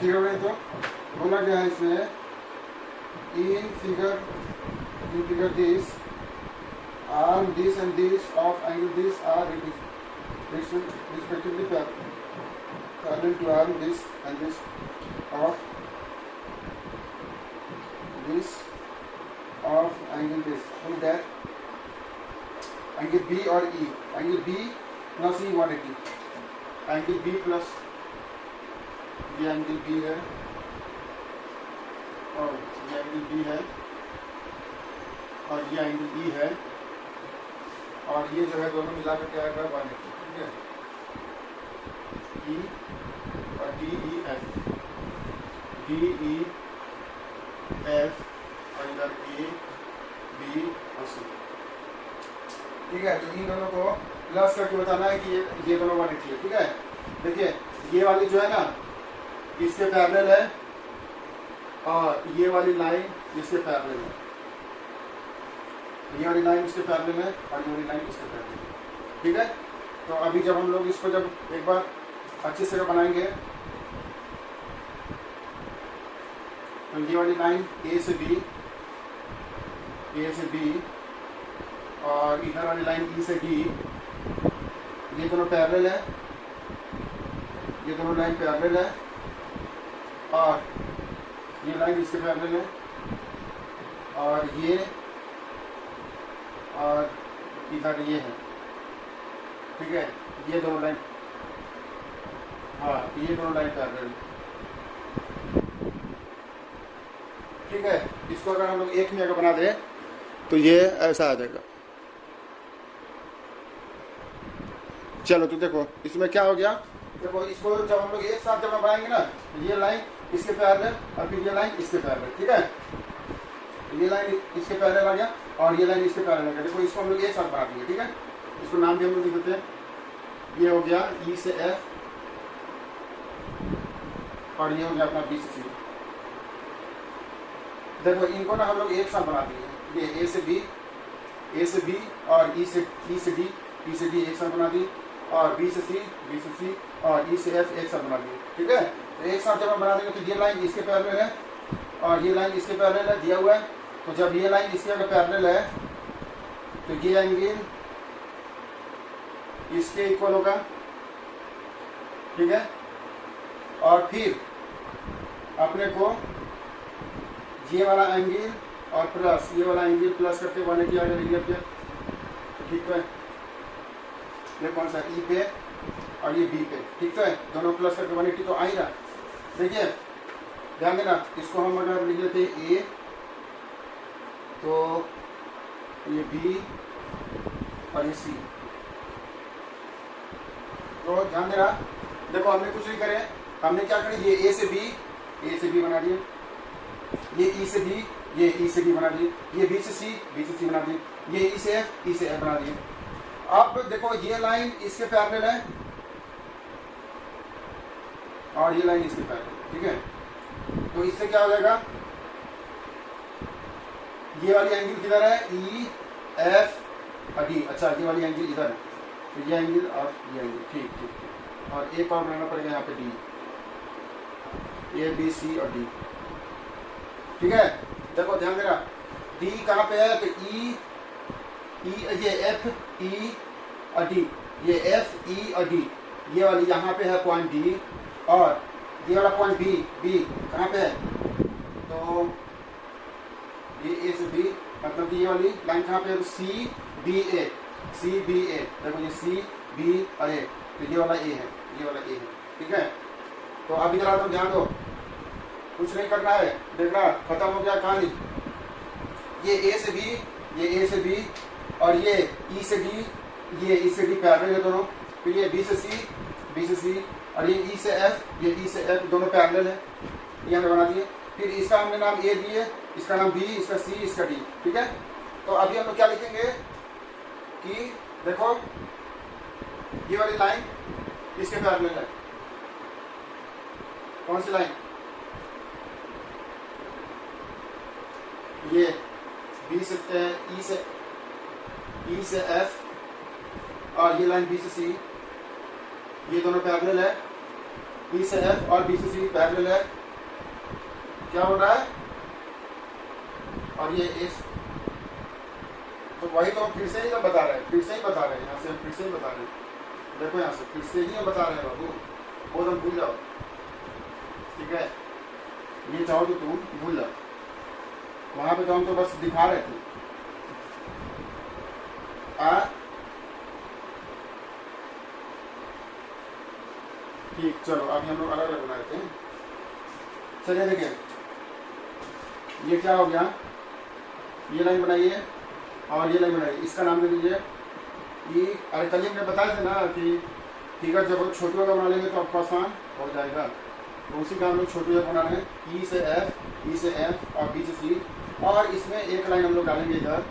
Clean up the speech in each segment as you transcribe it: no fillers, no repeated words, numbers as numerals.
Figure बने तो बोला गया है इसमें in figure this arm this and this of angle this are respectively parallel to arm this and this of angle this. So that angle B or E, angle B plus E 180, angle B plus ये angle B है और ये angle B है और ये angle E है और ये जो है दोनों मिलाकर क्या आएगा 180, ठीक है। E और DEF और इधर A B और C, ठीक है। तो इन दोनों को प्लस करके बताना है कि ये दोनों 180 है, ठीक है। देखिए ये वाली जो है ना इसके पैरेलल है और ये वाली लाइन इसके पैरेलल है, ये वाली लाइन इसके पैरेलल है और ये वाली लाइन इसके पैरेलल है, ठीक है। तो अभी जब हम लोग इसको जब एक बार अच्छे से बनाएंगे तो ये वाली लाइन A से B और इधर वाली लाइन E से D, ये दोनों पैरेलल है, ये दोनों लाइन पैरेलल है और ये लाइन इसके पैरेलल है और ये और इधर ये है, ठीक है। ये दोनों लाइन, हाँ ये दोनों लाइन पैरेलल, ठीक है। इसको अगर हम लोग एक में अगर बना दें तो ये ऐसा आ जाएगा। चलो तो देखो इसमें क्या हो गया, देखो इसको जब हम लोग एक साथ जब हम बनाएंगे ना, ये लाइन इसके पैरेलल और फिर ये लाइन इसके पैरेलल, ठीक है। ये लाइन इसके पैरेलल आ गया और ये लाइन इसके पैरेलल आ गया। देखो इसको हम लोग एक साथ बना देंगे, ठीक है। इसको नाम भी हम लोग लिख देते हैं, ये हो गया E से F और ये हो गया अपना B से C। देखो इनको ना हम लोग एक साथ बना दिए, ये A से B और E से D एक साथ बना दी और B से C और E से F एक साथ बना दिए, ठीक है। तो एक साथ जब हम बना देंगे तो ये लाइन इसके पैरेलल है और ये लाइन इसके पैरेलल है, दिया हुआ है। तो जब ये लाइन इसके अगर पैरेलल है तो ये एंगल इसके इक्वल होगा, ठीक है। और फिर अपने को ये वाला एंगल और प्लस ये वाला एंगल प्लस करके 180 आ जाएगा, ठीक है। ये कौन सा E पे और ये B पे, ठीक है। दोनों प्लस करके 180 तो आ ही रहा। देखिए ध्यान देना, इसको हम अगर लिख लेते हैं A तो ये B और ये C, तो ध्यान देना। देखो हमने कुछ नहीं करे, हमने क्या करें, ये A से B बना दिए, ये E से B ये E से B बना दिए, ये B से C बना दिए, ये E से F बना दिए। अब देखो ये लाइन इसके पैरेलल है और ये लाइन इसके पैरेलल, ठीक है। तो इससे क्या हो जाएगा, ये वाली एंगल किधर है, E F और D, अच्छा ये वाली एंगल इधर है, तो ये एंगल और ये एंगल, ठीक। और एक और बनाना पड़ेगा यहाँ पे D, A B C और D, ठीक है। देखो ध्यान देना, D कहाँ पे है, तो ये F E और D, ये F E और D, ये वाली यहाँ पे है पॉइंट D और ये वाला पॉइंट B कहाँ पे है, तो ये A से B, मतलब कि ये वाली लाइन कहाँ पे है, C B A, देखो ये C B और A, तो ये वाला A है, ठीक है। तो अभी जरा तुम ध्यान दो, कुछ नहीं करना है, देखना खत्म हो गया कहानी। ये A से B और ये E से D, ये E से D पैरेलल है दोनों, फिर ये B से C और ये E से F, दोनों पैरेलल है, ये हमने बना दिए। फिर इसका हमने नाम A दिए, इसका नाम B, इसका C, इसका D, ठीक है। तो अभी हम लोग क्या लिखेंगे कि देखो ये वाली लाइन इसके पैरेलल है, कौन सी लाइन, ये B से E से F और ये लाइन B से C, ये दोनों पैरेलल है। ई से एफ और बी से सी पैरेलल है, क्या हो रहा है, और ये एस, तो वही तो हम फिर से ही तो बता रहे हैं, फिर से ही बता रहे हैं, यहाँ से हम फिर से ही बता रहे हैं, देखो यहाँ से फिर से ही हम बता रहे हैं बाबू, वो तुम भूल जाओ, ठीक है, ये चाहो तो तुम भूल जाओ, वहां पे तो हम तो बस दिखा रहे थे। ठीक, चलो अभी हम लोग अलग अलग बना देते हैं। चलिए देखिए, ये क्या हो गया, ये लाइन बनाइए और ये लाइन बनाइए, इसका नाम दे दीजिए ई। अरे कल हमने बताया था ना कि फिगर जब छोटी जगह बना लेंगे तो आपको आसान हो जाएगा, तो उसी का हम लोग छोटी जगह बना रहे हैं, ई से एफ और बी से सी, और इसमें एक लाइन हम लोग डालेंगे इधर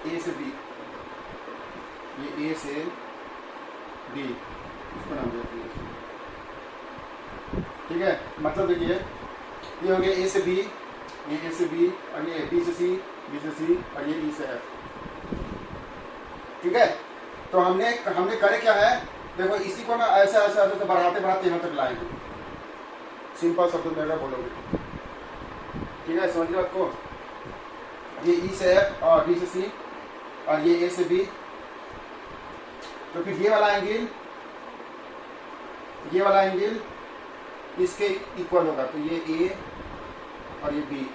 ए से बी, ये ए से बी, इसको नाम देते हैं, ठीक है। मतलब देखिए, ये हो गया ए से बी, ये ए से बी, और ये बी से सी, बी से सी, और ये ई से एफ, ठीक है। तो हमने करे क्या है, देखो इसी को ना ऐसे ऐसे ऐसे तो बढ़ाते बढ़ाते यहाँ तक लाएंगे, सिंपल शब्द में अगर बोलोगे, ठीक है, समझिए बात को। ये ई से एफ और बी से सी और ये ए से बी, तो फिर ये वाला एंगल इसके इक्वल होगा, तो ये ए और ये बी।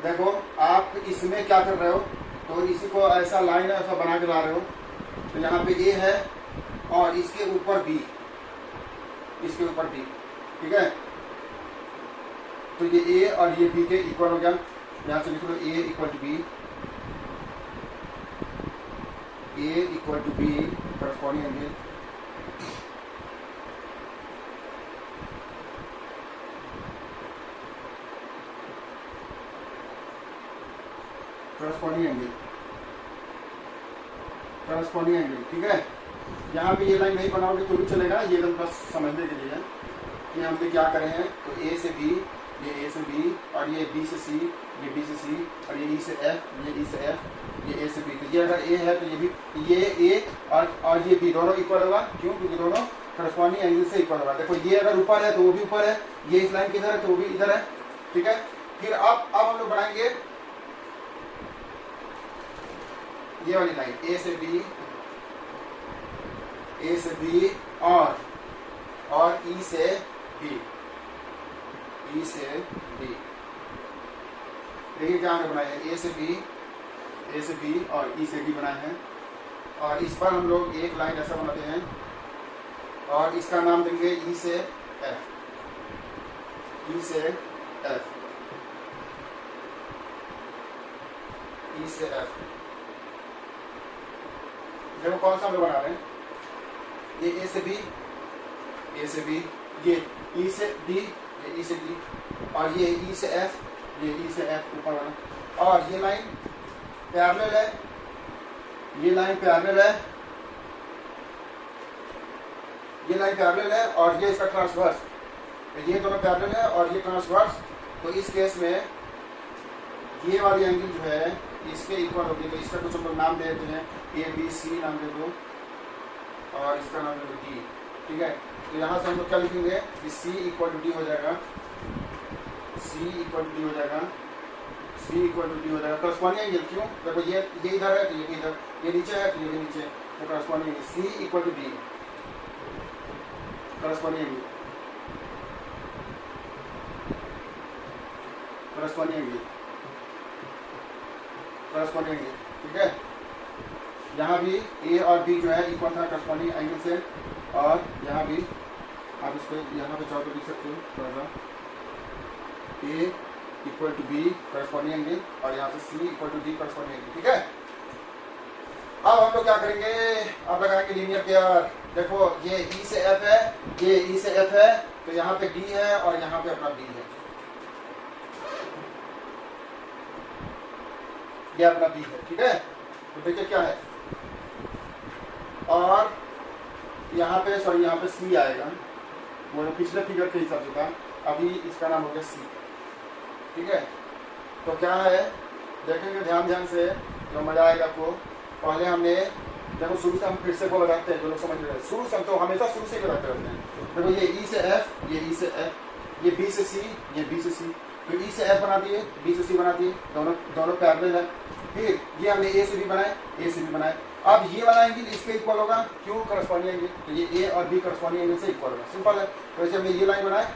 देखो आप इसमें क्या कर रहे हो, तो इसी को ऐसा लाइन ऐसा बना के ला रहे हो, तो यहाँ पे ए है और इसके ऊपर बी, इसके ऊपर बी, ठीक है। तो ये ए और ये बी के इक्वल हो गया, यहाँ से लिख लो A equal to B, A equal to B, corresponding angle, corresponding angle, ठीक है। यहाँ पे ये लाइन नहीं बनाओगे तो भी चलेगा, ये एकदम बस समझने के लिए है कि हमने क्या करे हैं, तो ए से बी, ये ए से बी, और ये बी से सी, ये बी से सी, और ये ई से एफ, ये ई से एफ, ये ए से बी। तो ये अगर ए है तो ये भी, ये ए और ये बी दोनों इक्वल होगा, क्यों, क्योंकि दोनों करस्पॉन्डिंग एंगल से इक्वल होगा। देखो ये अगर ऊपर है तो वो भी ऊपर है, ये इस लाइन के इधर है तो वो भी इधर है, ठीक है। फिर अब हम लोग बनाएंगे ये वाली लाइन, ए से बी और ई से बी, देखिए क्या हमने बनाया है, ए से बी और ई से बी बनाए हैं, और इस पर हम लोग एक लाइन ऐसा बनाते हैं और इसका नाम देंगे ई से एफ, देखो कौन सा हम लोग बना रहे हैं, ये ए से बी, ये ई से बी, ये ई से बी, और ये ई से एफ, ऊपर वाला, और ये लाइन पैरेलल है, और ये इसका ट्रांसवर्स, ये दोनों पैरेलल है और ये ट्रांसवर्स। तो इस केस में ये वाली एंगल जो है इसके इक्वल होगी, तो इसका कुछ हम लोग नाम दे देते हैं, ए बी सी नाम दे दो, और इसका नाम दे दो डी, ठीक है। तो यहाँ से हम लोग क्या लिखेंगे कि सी इक्वल टू डी हो जाएगा, करस्पॉन्डिंग एंगल, क्यों, देखो ये इधर है तो ये इधर, ये नीचे है तो ये नीचे, तो corresponding angle C equal to D, corresponding angle, ठीक है। यहाँ भी ए और बी जो है इक्वल था करस्पॉन्डिंग एंगल से, और यहाँ भी आप इसको यहाँ पे चाहो तो लिख सकते हो थोड़ा सा, A equal to B corresponding angle, और यहाँ पे C equal to D corresponding angle, ठीक है। अब हम लोग क्या करेंगे, अब लगाएंगे लीनियर पेयर। देखो ये ई से एफ है, तो यहाँ पे डी है और यहाँ पे अपना बी है, ये अपना बी है, ठीक है। तो देखिए क्या है, और यहाँ पे सी आएगा, वो पिछले फिगर के हिसाब से था, अभी इसका नाम हो गया सी, ठीक है। तो क्या है, देखेंगे ध्यान से, जो मजा आएगा आपको। पहले हमने देखो शुरू से हम फिर से को लगाते हैं, जो लोग समझ रहे हैं शुरू से, हम तो हमेशा शुरू से ही लगाते रहते हैं। देखो ये ई से एफ, ये ई से एफ, ये बी से सी, ये बी से सी, तो ई से एफ बना दिए, बी से सी बना दिए, दोनों दोनों पैरेलल है। फिर ये हमने ए से बी बनाए, ए से बी बनाए। अब ये वाला एंगल इसके इक्वल होगा, क्यों करस्पॉन्डिंग एंगल, तो ये ए और बी करस्पॉन्डिंग एंगल से इक्वल होगा, सिंपल है। तो ऐसे हमने ये लाइन बनाए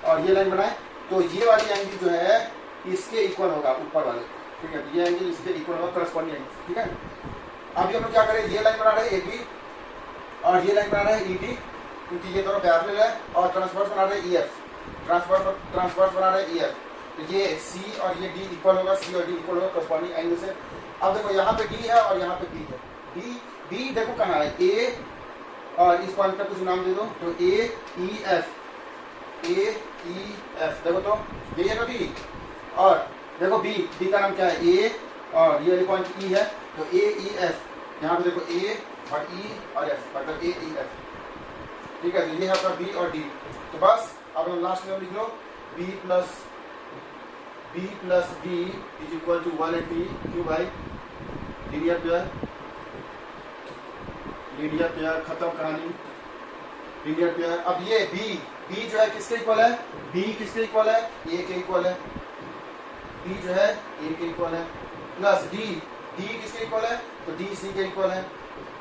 और ये लाइन बनाए, तो ये वाली एंगल जो है इसके इक्वल होगा ऊपर वाले, ठीक है, ये एंगल इसके इक्वल होगा करस्पॉन्डिंग एंगल, ठीक है। अभी हम लोग क्या करें, ये लाइन बना रहे हैं ए बी और ये लाइन बना रहे हैं ई डी, क्योंकि ये दोनों पैरेलल है, और ट्रांसवर्स बना रहे हैं ई एफ, ट्रांसवर्स बना रहे हैं ई एफ, तो ये सी और ये डी इक्वल होगा, सी और डी इक्वल होगा करस्पॉन्डिंग एंगल से। अब देखो यहाँ पे डी है और यहाँ पे बी है, बी देखो कहाँ है, ए और इस पॉइंट का कुछ नाम दे दो, तो ए ई एफ, ए ई एफ, देखो तो ये है ना बी, और देखो बी का नाम क्या है, ए और ये वाली पॉइंट ई है, तो ए ई एफ, यहाँ पे देखो ए और ई और एफ, मतलब ए ई एफ, ठीक है। तो ये है आपका बी और डी, तो बस अब हम लास्ट में लिख लो B plus D is equal to 180 क्यों भाई, लीनियर पेयर खत्म कहानी, लीनियर पेयर। अब ये बी जो है किसके इक्वल है, बी किसके इक्वल है, ए के इक्वल है, बी जो है ए के इक्वल है, प्लस डी किसके इक्वल है, तो डी सी के इक्वल है,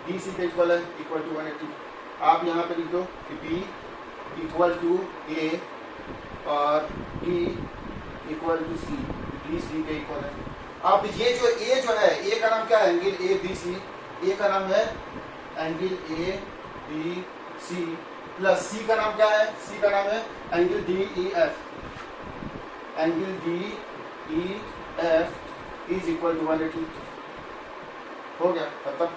डी सी के इक्वल है, इक्वल टू 180। आप यहाँ पे लिख दो कि बी इक्वल टू ए और D equal to C, D C के इक्वल है। अब ये जो ए जो है, ए का नाम क्या है, एंगल ए बी सी, ए का नाम है angle A B C, plus C का नाम क्या है, सी का नाम है angle D E F, angle D E F is equal to 180। हो गया खत्म।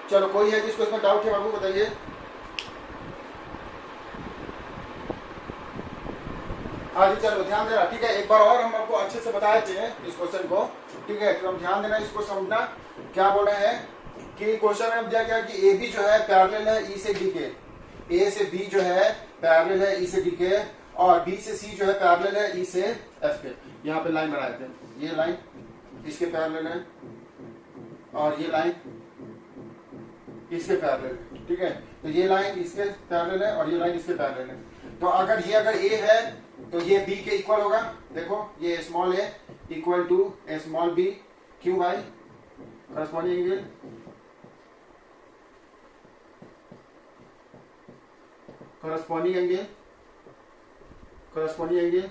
चलो कोई है जिसको इसमें डाउट है बाबू बताइए। आगे चलो ध्यान देना, ठीक है। एक बार और हम आपको अच्छे से बताए थे इस क्वेश्चन को, ठीक है, तो हम ध्यान देना, इसको समझना क्या बोल रहे हैं कि क्वेश्चन में दिया गया कि ए बी जो है पैरेलल है ई से डी के, ए से बी जो है पैरेलल है ई से डी के, और बी से सी जो है पैरेलल है ई से एफ के। यहाँ पे लाइन बनाए थे, ये लाइन इसके पैरेलल है और ये लाइन इसके पैरेलल है, ठीक है। तो ये लाइन इसके पैरेलल है और ये लाइन इसके पैरेलल है। तो अगर ए है तो ये बी के इक्वल होगा, देखो ये small A equal to small B, क्यों भाई, करस्पॉन्डिंग एंगल, करस्पॉन्डिंग एंगल।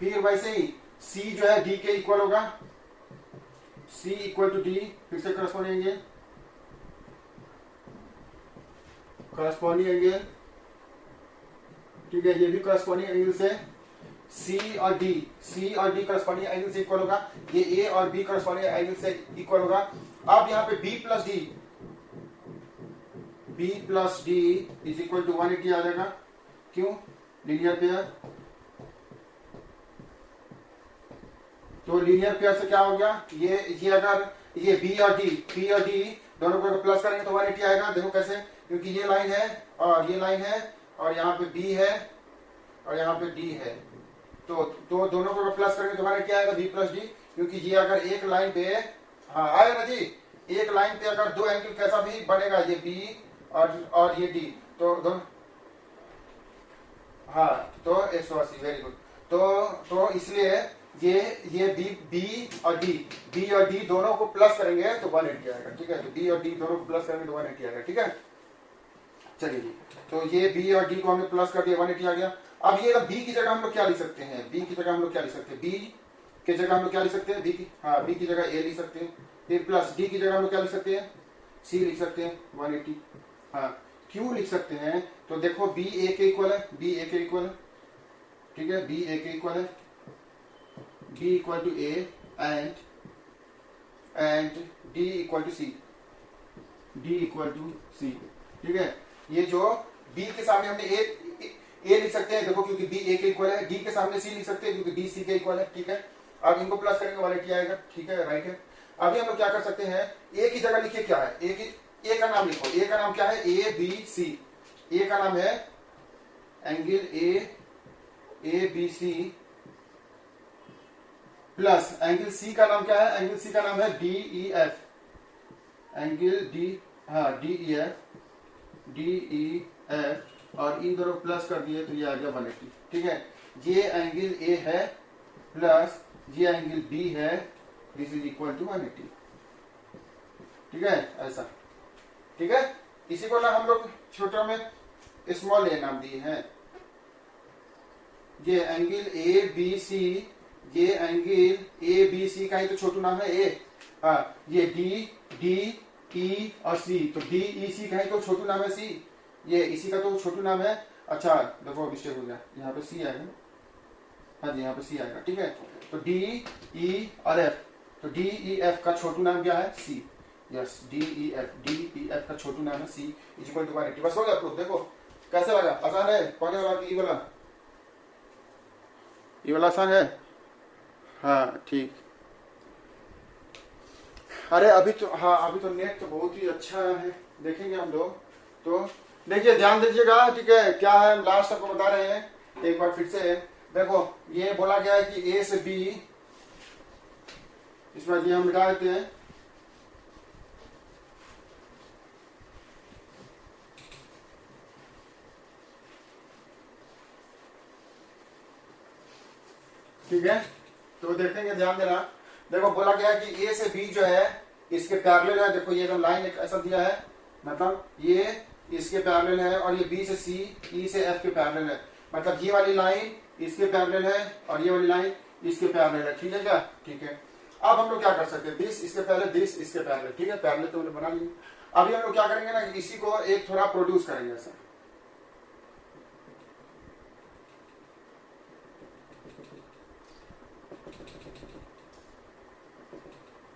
फिर वैसे ही सी जो है डी के इक्वल होगा, सी इक्वल टू डी, फिर से करस्पॉन्डिंग एंगल, ठीक है, ये भी करस्पॉन्डिंग एंगल से सी और डी करस्पॉन्डिंग एंगल से इक्वल होगा, ये ए और बी करस्पॉन्डिंग एंगल से इक्वल होगा। अब यहाँ पे B plus D is equal to 180 आ जाएगा, क्यों, लीनियर पेयर। तो लीनियर पेयर से क्या हो गया, ये अगर ये बी और डी दोनों को प्लस करेंगे तो 180 आएगा। देखो कैसे, क्योंकि ये लाइन है और ये लाइन है और यहाँ पे बी है और यहाँ पे डी है, तो दोनों को प्लस करेंगे तो 180 आएगा, बी प्लस डी। क्योंकि ये अगर एक लाइन पे, हाँ आएगा ना जी, एक लाइन पे अगर दो एंगल कैसा भी बनेगा, ये बी और ये डी, तो दोनों, हाँ तो 180, वेरी गुड। तो इसलिए ये बी और डी दोनों को प्लस करेंगे तो 180 आएगा, ठीक है। तो बी और डी दोनों को प्लस करेंगे तो 180 आएगा, ठीक है। चलिए जी, तो ये बी और डी को हमने प्लस कर दिया, 180 आ गया। अब ये बी की जगह हम लोग क्या लिख सकते हैं, बी की जगह हम लोग क्या लिख सकते हैं, बी की जगह हम लोग क्या लिख सकते हैं, बी की जगह ए लिख सकते हैं, फिर प्लस डी की जगह हम लोग क्या लिख सकते हैं, सी लिख सकते हैं 180। हाँ क्यों लिख सकते हैं, तो देखो बी ए के इक्वल है, ठीक है, बी ए के इक्वल है, B equal to A and D equal to C, ठीक है। ये जो बी के सामने हमने ए लिख सकते हैं, देखो क्योंकि बी ए के इक्वल है, डी के सामने सी लिख सकते हैं क्योंकि डी सी के इक्वल है, ठीक है। अब इनको प्लस करेंगे 180 आएगा, ठीक है, राइट है। अभी हम लोग क्या कर सकते हैं, ए की जगह लिखिए क्या है, ए का नाम लिखो, ए का नाम क्या है, ए बी सी, ए का नाम है angle A B C, plus angle C का नाम क्या है, एंगल सी का नाम है D E F, angle D, हाँ डी ई एफ, और इन दोनों प्लस कर दिए तो ये आ गया 180। ठीक है, ये एंगल ए है प्लस ये एंगल बी है, दिस इज इक्वल टू 180। ठीक है, ऐसा। ठीक है, इसी को ना हम लोग छोटा में स्मॉल ए नाम दिए हैं। ये एंगल ए बी सी, ये एंगल ए बी सी का ही तो छोटू नाम है ए। हाँ, ये डी ई और सी, तो डी ई सी का ही तो छोटू नाम है सी, ये इसी का तो छोटू नाम है। अच्छा देखो मिस्टेक हो गया, यहाँ पे सी आएगा। हाँ जी, यहाँ पे सी आएगा। ठीक है, तो डी ई और एफ, तो डी ई एफ का छोटू नाम क्या है? सी। यस, डी ई एफ का छोटू नाम है सी इज इक्वल टू 180। बस हो गया प्रूफ। देखो कैसे लगा, आसान है। कौन वाला की वाला, ये वाला आसान है। हाँ ठीक। अरे अभी तो, हाँ अभी तो नेट तो बहुत ही अच्छा है, देखेंगे हम लोग। तो देखिए ध्यान दीजिएगा। ठीक है, क्या है हम लास्ट आपको बता रहे हैं एक बार फिर से। देखो ये बोला गया है कि ए से बी, इसमें ये हम मिटा देते हैं। ठीक है, तो देखेंगे, ध्यान देना। देखो बोला गया है कि ए से बी जो है इसके पैरेलल है। देखो ये लाइन एक ऐसा दिया है, मतलब ये इसके पैरेलल है, और ये बी से सी, ई से एफ के पैरेलल है। मतलब ये वाली लाइन इसके पैरेलल है और ये वाली लाइन इसके पैरेलल है। ठीक है क्या? ठीक है, अब हम लोग क्या कर सकते हैं, दिस इसके पहले, दिस इसके पैरेलल। ठीक है, पैरेलल तो हमने बना लिया। अभी हम लोग क्या करेंगे ना, इसी को एक थोड़ा प्रोड्यूस करेंगे ऐसा।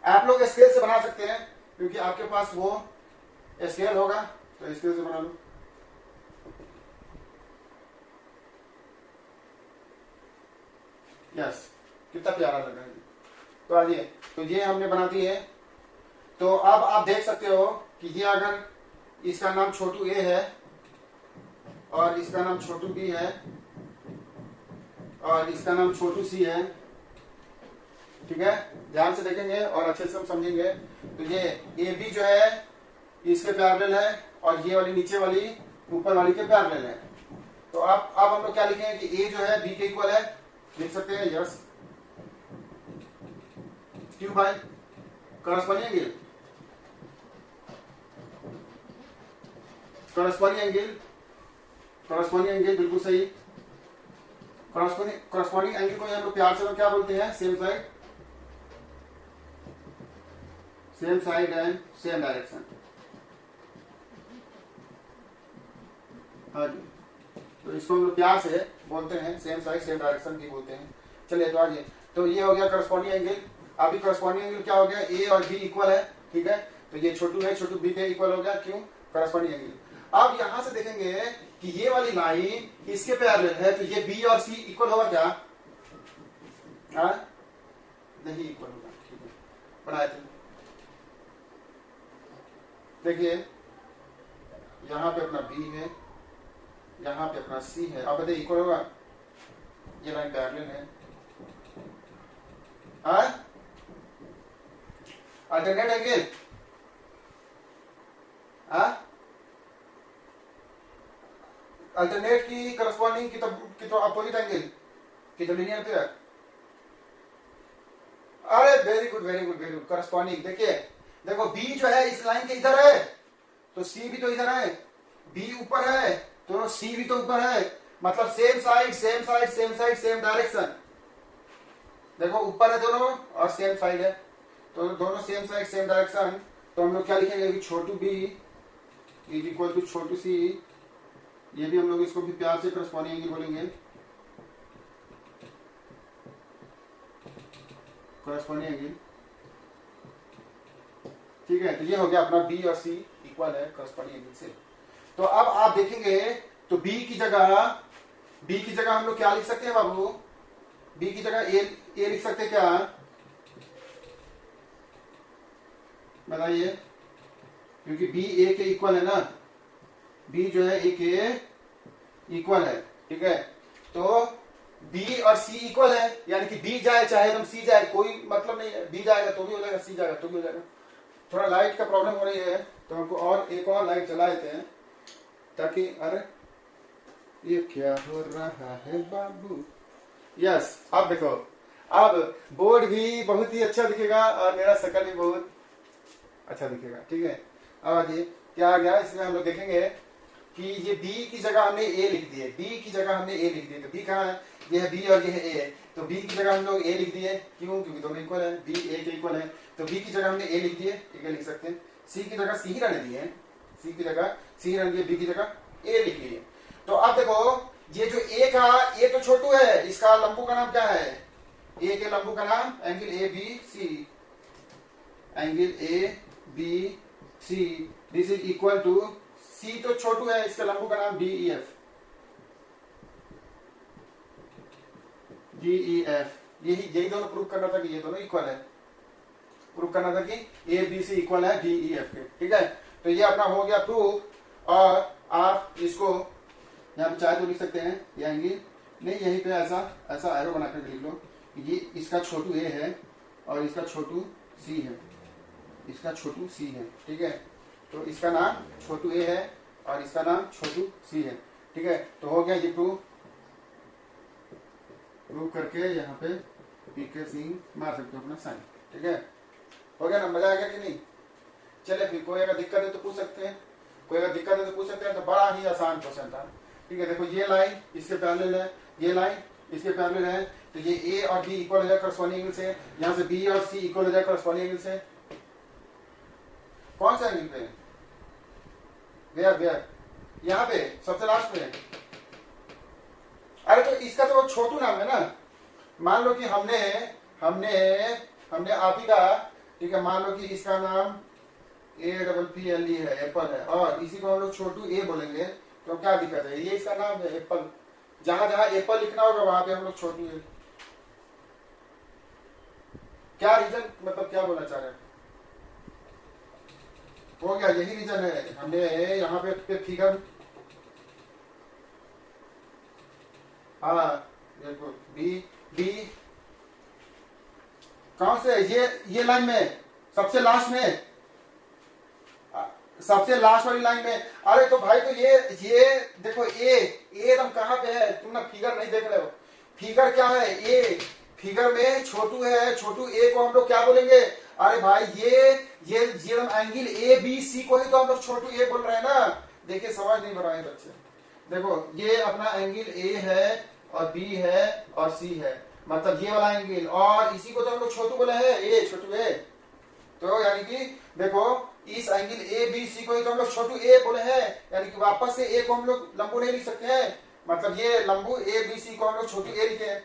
आप लोग स्केल से बना सकते हैं, क्योंकि आपके पास वो स्केल होगा, तो स्केल से बना लो। यस, कितना प्यारा लग रहा है। तो आइए, तो ये हमने बना दी है। तो अब आप देख सकते हो कि ये अगर इसका नाम छोटू ए है और इसका नाम छोटू बी है और इसका नाम छोटू सी है। ठीक है, ध्यान से देखेंगे और अच्छे से हम समझेंगे। तो ये ए बी जो है इसके पैरेलल है और ये वाली नीचे वाली ऊपर वाली के पैरेलल है। तो अब हम लोग क्या लिखेंगे कि ए जो है बी के इक्वल है, लिख सकते हैं। यस, क्यों भाई? करस्पॉन्डिंग एंगल, करस्पॉन्डिंग एंगल बिल्कुल सही। करस्पॉन्डिंग एंगल को हम लोग प्यार से क्या बोलते हैं? Same side and same direction. हाँ जी, तो इसको हम लोग प्यार से बोलते हैं सेम साइड सेम डायरेक्शन भी बोलते हैं। चलिए, तो आइए, तो ये हो गया करस्पॉन्डिंग एंगल। अभी करस्पॉन्डिंग एंगल क्या हो गया? ए और बी इक्वल है। ठीक है, तो ये छोटू है, छोटू बी के इक्वल हो गया। क्यों? Corresponding angle. अब यहां से देखेंगे कि ये वाली लाइन इसके पैरेलल है, तो ये बी और सी इक्वल होगा क्या? नहीं इक्वल होगा। ठीक है, बनाए थे। देखिए यहां पे अपना बी है, यहां पे अपना सी है। अब बताइए इक्वल होगा? ये लाइन पैरेलल है। अल्टरनेट एंगल, अल्टरनेट की करस्पॉन्डिंग की तो अपोजिट एंगल की तो लीनियर पे है। अरे very good very good very good, corresponding. देखिए देखो बी जो है इस लाइन के इधर है, तो सी भी तो इधर है। बी ऊपर है तो सी भी तो ऊपर है, मतलब same side same side same side same direction. देखो ऊपर है दोनों और सेम साइड है, तो दोनों सेम साइड सेम डायरेक्शन। तो हम लोग क्या लिखेंगे कि छोटू बी इज इक्वल टू छोटू सी। ये भी हम लोग इसको भी प्यार से करस्पॉन्डिंग एंगल बोलेंगे, करस्पॉन्डिंग एंगल। ठीक है, तो ये हो गया अपना बी और सी इक्वल है करस्पॉन्डिंग एंगल से। तो अब आप देखेंगे तो बी की जगह हम लोग क्या लिख सकते हैं बाबू? बी की जगह ए लिख सकते हैं क्या? बताइए, क्योंकि बी ए के इक्वल है ना, बी जो है ए के इक्वल है। ठीक है, तो बी और सी इक्वल है, यानी कि बी जाए चाहे तुम सी जाए, कोई मतलब नहीं है। बी जाएगा तो भी हो जाएगा, सी जाएगा तो भी हो जाएगा। थोड़ा लाइट का प्रॉब्लम हो रही है, तो हमको और एक और लाइट जला देते हैं ताकि, अरे ये क्या हो रहा है बाबू। यस, अब देखो, अब बोर्ड भी बहुत ही अच्छा दिखेगा और मेरा शक्ल भी बहुत अच्छा दिखेगा। ठीक है, अब आगे क्या आ गया, इसमें हम लोग देखेंगे कि ये बी की जगह हमने ए लिख दिए, बी की जगह हमने ए लिख दिए। तो बी कहाँ है, ये है बी और ये है ए, तो बी की जगह हम लोग ए लिख दिए। क्यों, क्योंकि दोनों इक्वल है, बी ए के इक्वल है, तो बी की जगह हमने ए लिख दिए, ठीक है, लिख सकते हैं। सी की जगह सी ही रहने दिए, सी की जगह सी रहने दिए, बी की जगह ए लिख लिए। तो अब देखो, ये जो ए का, ए तो छोटू है, इसका लंबू का नाम क्या है, ए के लंबू का नाम angle A B C, angle A B C, this is equal to, C तो छोटू है, इसका लंबू का नाम D E F, D E F. यही दोनों प्रूव करना था कि ये दोनों इक्वल है, प्रूव करना था कि ए बी सी इक्वल है डी ई एफ के। ठीक है, तो ये अपना हो गया प्रूव। और आप इसको यहाँ पे चाहे तो लिख सकते हैं, ये एंगल नहीं, यहीं पे ऐसा एरो बना कर लिख लो, ये इसका छोटू ए है और इसका छोटू सी है, इसका छोटू सी है। ठीक है, तो इसका नाम छोटू ए है और इसका नाम छोटू सी है। ठीक है, तो हो गया ये प्रूव करके यहाँ पे पीके सिंह मार सकते हो अपना साइन। ठीक है, हो गया ना, मजा आ गया कि नहीं। चले फिर, कोई अगर दिक्कत है तो पूछ सकते हैं, कोई अगर दिक्कत है तो पूछ सकते हैं। तो बड़ा ही आसान क्वेश्चन था। ठीक है, देखो ये लाइन इसके पैरेलल है, ये लाइन इसके पैरेलल है, तो ये ए और बी इक्वल हो जाए करस्पॉन्डिंग एंगल से, यहाँ से बी और सी इक्वल हो जाए करस्पॉन्डिंग एंगल से। कौन सा एंगल पे, वेयर यहाँ पे सबसे लास्ट में। अरे तो इसका तो छोटू नाम है ना, मान लो कि हमने आप ही का, ठीक है, मान लो कि इसका नाम APPLE है, एप्पल है, और इसी को हम लोग छोटू ए बोलेंगे, तो क्या दिक्कत है, ये इसका नाम है एप्पल। जहां जहां एप्पल लिखना होगा वहां पे हम लोग छोटू ए। क्या रीजन, मतलब क्या बोलना चाह रहे हैं, हो गया, यही रीजन है। हमने यहाँ पे फिगर, हाँ देखो, बी कहां से, ये लाइन में सबसे लास्ट में, सबसे लास्ट वाली लाइन में। अरे तो भाई, तो ये देखो, ए एकदम कहां पे है, तुम ना फिगर नहीं देख रहे हो। फिगर क्या है, ए, फिगर में छोटू है, छोटू ए को हम लोग क्या बोलेंगे। अरे भाई, ये एंगल ए बी सी को ही तो हम लोग छोटू ए बोल रहे हैं ना। देखिए, समझ नहीं बनाए बच्चे। देखो, ये अपना एंगल ए है और बी है और सी है, मतलब ये वाला एंगल, और इसी को तो हम लोग छोटू बोले हैं, ए, छोटू ए। तो यानी कि देखो, इस एंगल ए बी सी को ही तो हम लोग छोटू ए बोले हैं, यानी कि वापस से ए को हम लोग लंबू नहीं लिख सकते हैं, मतलब ये लंबू ए बी सी को हम लोग छोटू ए लिखे हैं।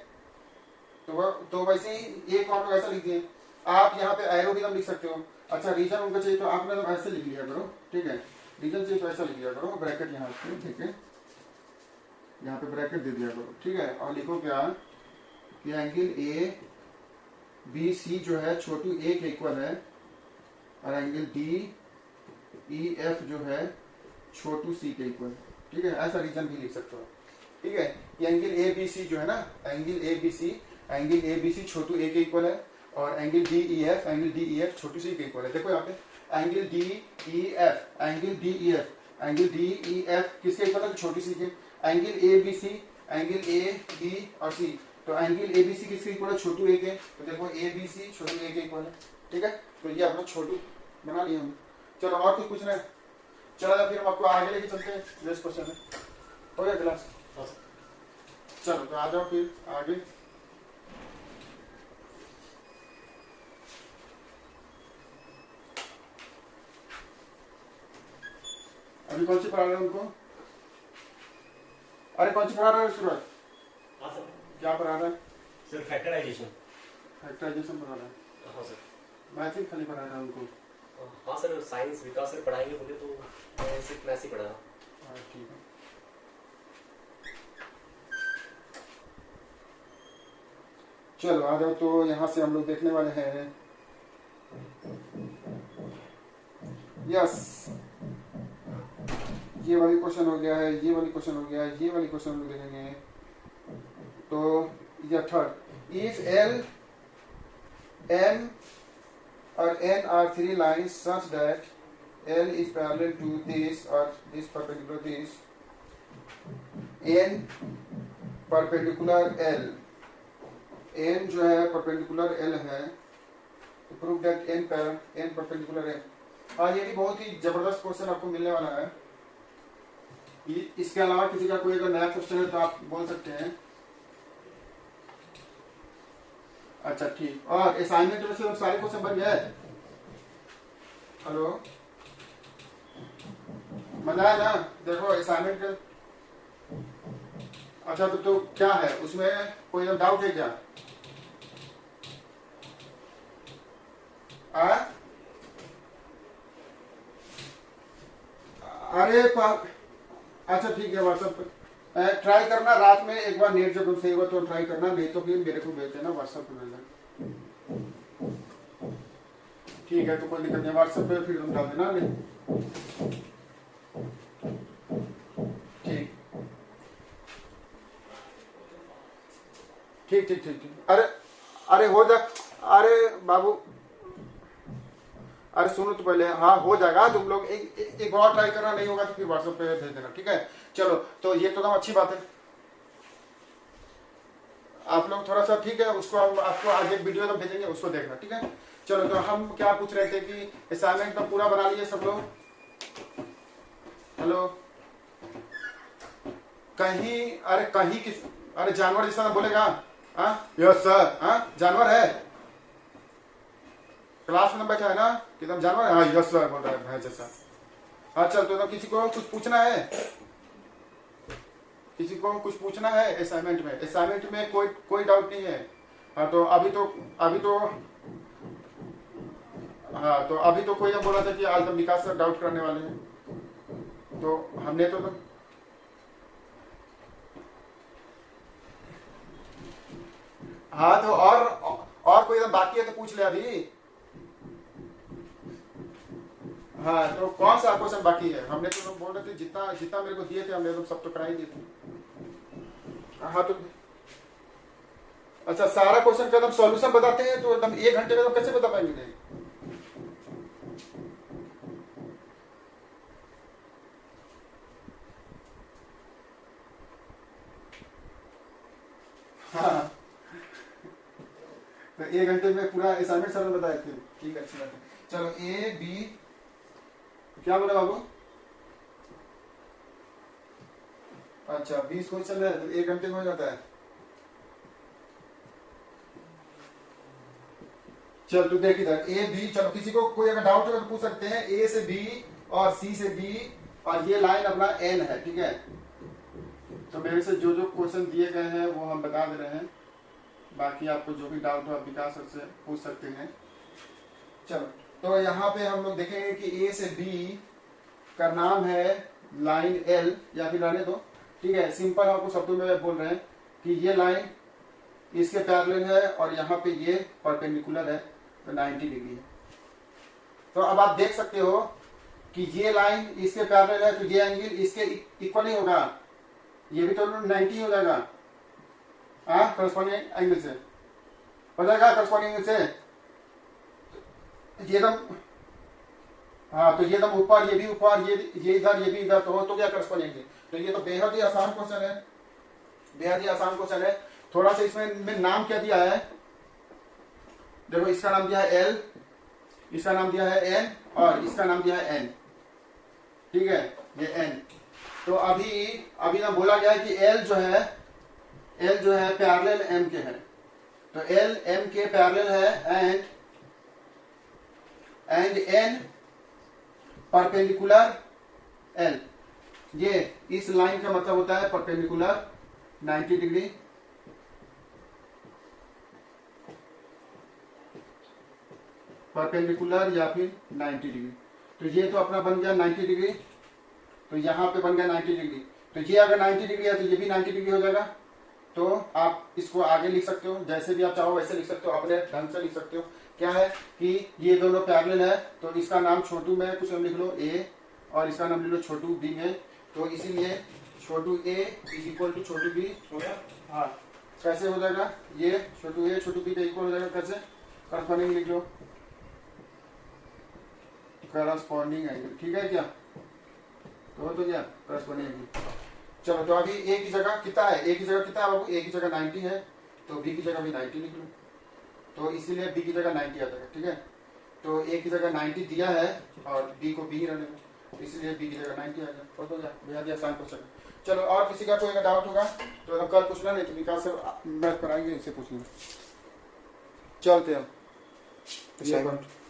तो वैसे ही ए को हम लोग ऐसा लिख दिए। आप यहाँ पे एरो भी लिख सकते हो। अच्छा, रीजन उनको चाहिए तो आपने तो ऐसे लिख लिया करो। ठीक है, रीजन चाहिए तो ऐसा लिख लिया करो, ब्रैकेट यहाँ पे, ठीक है, यहाँ पे ब्रैकेट दे दिया करो। ठीक है, और लिखो क्या कि एंगल ए बी सी जो है छोटू ए के इक्वल है, और एंगल डी ई एफ जो है छोटू सी के इक्वल। ठीक है, ऐसा रीजन भी लिख सकते हो। ठीक है, ये एंगल ए बी सी जो है ना, एंगल ए बी सी छोटू ए के इक्वल है, और एंगल डी ई एफ छोटू सी के इक्वल है। देखो यहाँ पे एंगल डी ई एफ किसके इक्वल है, छोटी सी के। एंगल ए बी और सी, तो एंगल ए बी सी किसके इक्वल है, छोटू ए के। तो देखो, ए बी सी छोटू ए के इक्वल है। ठीक है, तो ये अपना छोटू बना लिया हम। चलो, और कुछ पूछना है, चलो फिर हम आपको आगे लेके चलते हैं। नेक्स्ट क्वेश्चन है, हो गया क्लास। चलो, तो आ जाओ फिर आगे। अभी कौन सी पढ़ा रहे हैं उनको, अरे कौन सी पढ़ा रहे हैं सूरज, क्या पढ़ा रहा है, सर फैक्टराइजेशन पढ़ा रहा है। हाँ सर, मैथिक खाली पढ़ा रहा है उनको। हाँ सर, साइंस विकास सर पढ़ाएंगे बोले तो मैं सिर्फ मैथ्स ही पढ़ा। हाँ ठीक है, चलो आ जाओ। तो यहाँ से हम लोग देखने वाले हैं, यस, ये वाली क्वेश्चन हो गया है, ये वाली क्वेश्चन हो गया है, ये वाली क्वेश्चन हम लोग देखेंगे। तो ये थर्ड, इफ एल एम और n are three lines such that L is parallel to this or this perpendicular this, n perpendicular L, n जो है perpendicular L है, तो prove that n perpendicular L। हाँ, ये भी बहुत ही जबरदस्त क्वेश्चन आपको मिलने वाला है। इसके अलावा किसी का कोई अगर नया क्वेश्चन है तो आप बोल सकते हैं। अच्छा ठीक, और असाइनमेंट में से सारे क्वेश्चन बन गए? हेलो, मजा है ना? देखो असाइनमेंट के, अच्छा तो क्या है उसमें, कोई डाउट है क्या? अरे अच्छा ठीक है, व्हाट्सएप पे ट्राई करना, रात में एक बार नेट जब सही हो तो ट्राई करना, नहीं तो फिर मेरे को भेज देना व्हाट्सएप पे भेजना। ठीक है, तो कोई दिक्कत नहीं, व्हाट्सएप पे फिर तुम डाल देना। ठीक ठीक ठीक ठीक ठीक। अरे अरे हो जा, अरे बाबू, अरे सुनो तो पहले, हाँ हो जाएगा, तुम लोग एक बार ट्राई करना, नहीं होगा तो फिर व्हाट्सएप पे भेज देना, ठीक है? चलो, तो ये तो एकदम अच्छी बात है। आप लोग थोड़ा सा, ठीक है, उसको हम आपको आज एक वीडियो तो भेजेंगे, उसको देखना, ठीक है? चलो, तो हम क्या पूछ रहे थे कि असाइनमेंट तो पूरा बना लिए सब लोग? हेलो, कहीं, अरे कहीं किस, अरे जानवर जैसा बोलेगा? हाँ यस सर, हाँ जानवर है, क्लास में बैठा है ना, कि तुम जानवर है? हाँ यस सर बोल रहा है जैसा। हाँ चल, तो किसी को कुछ पूछना है? किसी को कुछ पूछना है असाइनमेंट में? असाइनमेंट में कोई डाउट नहीं है? हाँ तो अभी तो कोई ने बोला था कि आज हम विकास सर डाउट करने वाले हैं, तो हमने तो हाँ तो और कोई बाकी है तो पूछ ले अभी। हाँ तो कौन सा क्वेश्चन बाकी है? हमने तो बोल रहे थे जितना मेरे को दिए थे हमने तो सब तो करा ही दिए थे। हाँ तो अच्छा, सारा क्वेश्चन का एकदम सॉल्यूशन बताते हैं तो एकदम 1 घंटे में तो कैसे बता पाएंगे? हाँ तो 1 घंटे में पूरा असाइनमेंट सर ने बताए थे, ठीक है, अच्छी बात है। चलो ए बी, क्या बोला बाबू? अच्छा 20 क्वेश्चन है तो 1 घंटे में हो जाता है। चल तू देख इधर, ए बी, चलो किसी को कोई अगर डाउट है तो पूछ सकते हैं। ए से बी और सी से बी, और ये लाइन अपना एन है, ठीक है? तो मेरे से जो जो क्वेश्चन दिए गए हैं वो हम बता दे रहे हैं, बाकी आपको जो भी डाउट हो आप विकास सर से पूछ सकते हैं। चलो, तो यहाँ पे हम लोग देखेंगे कि ए से बी का नाम है लाइन एल, या फिर रहने दो, ठीक है? सिंपल आपको शब्दों में बोल रहे हैं कि ये लाइन इसके पैरेलल है और यहाँ पे ये परपेंडिकुलर है, तो 90 डिग्री है। तो अब आप देख सकते हो कि ये लाइन इसके पैरेलल है, तो ये एंगल इसके इक्वल नहीं होगा, ये भी तो 90 हो जाएगा, हाँ करस्पॉन्डिंग एंगल से हो जाएगा, करस्पॉन्डिंग एंगल से ये एकदम, हाँ तो ये एकदम ऊपर, ये भी ऊपर, ये इधर, ये भी इधर, तो क्या करस्पॉन्डिंग एंगल? तो ये तो बेहद ही आसान क्वेश्चन है, बेहद ही आसान क्वेश्चन है। थोड़ा सा इसमें नाम क्या दिया है, देखो इसका नाम दिया है एल, इसका नाम दिया है एन, और इसका नाम दिया है एन, ठीक है? ये एन। तो अभी ना बोला गया है कि एल जो है पैरेलल एम के है, तो एल एम के पैरेलल है, एंड एन परपेंडिकुलर एल। ये इस लाइन का मतलब होता है परपेंडिकुलर 90 डिग्री, परपेंडिकुलर या फिर 90 डिग्री। तो ये तो अपना बन गया 90 डिग्री, तो यहाँ पे बन गया 90 डिग्री। तो ये अगर 90 डिग्री है तो ये भी 90 डिग्री हो जाएगा। तो आप इसको आगे लिख सकते हो, जैसे भी आप चाहो वैसे लिख सकते हो, अपने ढंग से लिख सकते हो। क्या है कि ये दोनों पैरेलल है, तो इसका नाम छोटू में कुछ लिख लो ए, और इसका नाम लिख लो छोटू बी में। तो इसीलिए छोटू ए इज इक्वल टू छोटू बी हो गया। हाँ कैसे हो जाएगा? ये छोटू ए छोटू बी के इक्वल हो जाएगा, कैसे? करस्पॉन्डिंग लिख लो, करस्पॉन्डिंग एंगल, ठीक है क्या? तो हो तो गया करस्पॉन्डिंग एंगल। चलो तो अभी ए की जगह कितना है, ए की जगह कितना है बाबू? ए की जगह 90 है, तो बी की जगह भी 90 लिख लो, तो इसीलिए बी की जगह 90 आ जाएगा, ठीक है? तो ए की जगह 90 दिया है और बी को बी रहने दो, इसलिए बी की जगह 90 आ गया। हो तो गया, बेहद ही आसान क्वेश्चन। चलो और किसी का कोई डाउट होगा तो हम कल पूछना, नहीं तो विकास सर मैथ कराएंगे, इनसे पूछ लेंगे। चलते हम